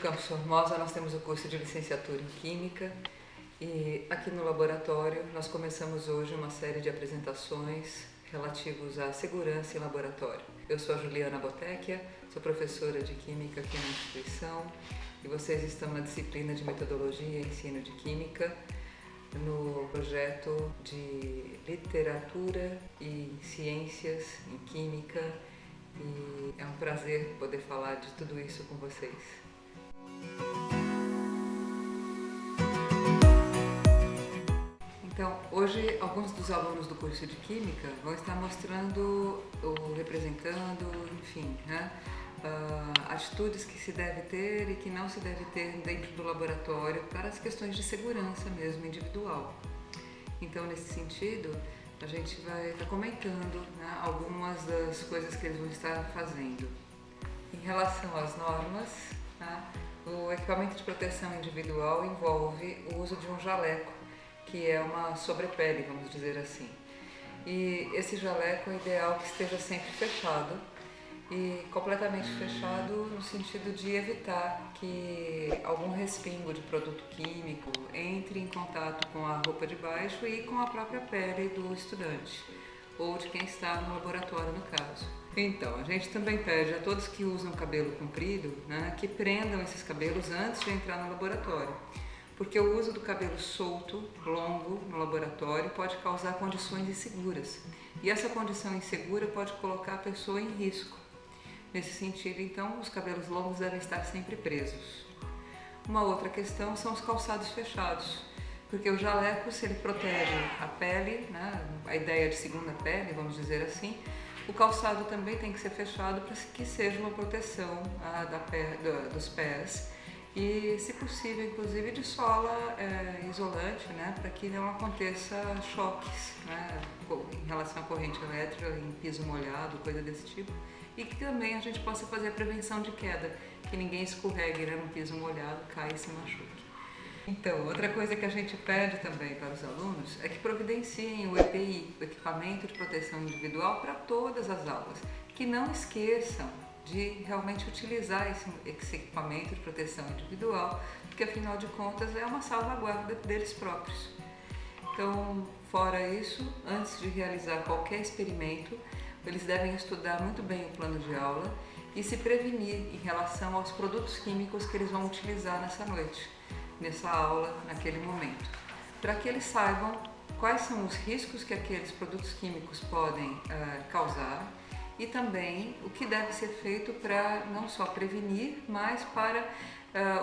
Campos Formosa nós temos o curso de licenciatura em Química e aqui no laboratório nós começamos hoje uma série de apresentações relativos à segurança em laboratório. Eu sou a Juliana Botecchia, sou professora de Química aqui na instituição e vocês estão na disciplina de Metodologia e Ensino de Química no projeto de Literatura e Ciências em Química e é um prazer poder falar de tudo isso com vocês. Então, hoje alguns dos alunos do curso de Química vão estar mostrando ou representando, enfim, atitudes que se deve ter e que não se deve ter dentro do laboratório para as questões de segurança mesmo individual. Então, nesse sentido, a gente vai estar comentando algumas das coisas que eles vão estar fazendo. Em relação às normas, o equipamento de proteção individual envolve o uso de um jaleco, que é uma sobrepele, vamos dizer assim. E esse jaleco é ideal que esteja sempre fechado e completamente fechado no sentido de evitar que algum respingo de produto químico entre em contato com a roupa de baixo e com a própria pele do estudante ou de quem está no laboratório, no caso. Então, a gente também pede a todos que usam cabelo comprido, que prendam esses cabelos antes de entrar no laboratório, porque o uso do cabelo solto, longo, no laboratório pode causar condições inseguras e essa condição insegura pode colocar a pessoa em risco. Nesse sentido, então, os cabelos longos devem estar sempre presos. Uma outra questão são os calçados fechados, porque o jaleco, se ele protege a pele, a ideia de segunda pele, vamos dizer assim, o calçado também tem que ser fechado para que seja uma proteção dos pés e, se possível, inclusive de sola isolante, para que não aconteça choques em relação à corrente elétrica, em piso molhado, coisa desse tipo. E que também a gente possa fazer a prevenção de queda, que ninguém escorregue num piso molhado, caia e se machuque. Então, outra coisa que a gente pede também para os alunos é que providenciem o EPI, o Equipamento de Proteção Individual, para todas as aulas, que não esqueçam de realmente utilizar esse equipamento de proteção individual, porque afinal de contas é uma salvaguarda deles próprios. Então, fora isso, antes de realizar qualquer experimento, eles devem estudar muito bem o plano de aula e se prevenir em relação aos produtos químicos que eles vão utilizar nessa noite, nessa aula, naquele momento, para que eles saibam quais são os riscos que aqueles produtos químicos podem causar e também o que deve ser feito para não só prevenir, mas para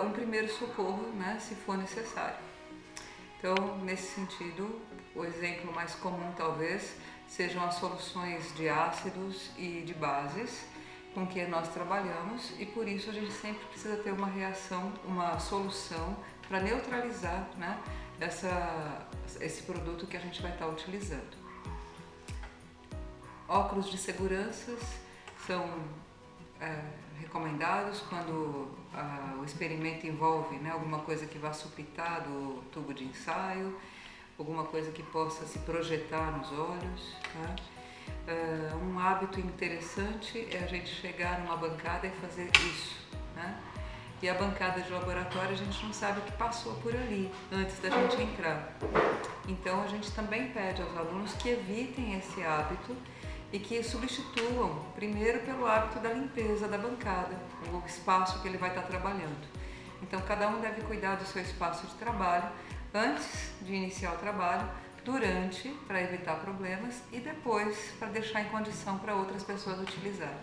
um primeiro socorro, se for necessário. Então, nesse sentido, o exemplo mais comum talvez sejam as soluções de ácidos e de bases com que nós trabalhamos e por isso a gente sempre precisa ter uma reação, uma solução para neutralizar esse produto que a gente vai estar utilizando. Óculos de segurança são recomendados quando o experimento envolve alguma coisa que vá supitar do tubo de ensaio, alguma coisa que possa se projetar nos olhos. Um hábito interessante é a gente chegar numa bancada e fazer isso. E a bancada de laboratório a gente não sabe o que passou por ali antes da gente entrar. Então a gente também pede aos alunos que evitem esse hábito e que substituam primeiro pelo hábito da limpeza da bancada, o espaço que ele vai estar trabalhando. Então cada um deve cuidar do seu espaço de trabalho antes de iniciar o trabalho, durante, para evitar problemas, e depois, para deixar em condição para outras pessoas utilizarem.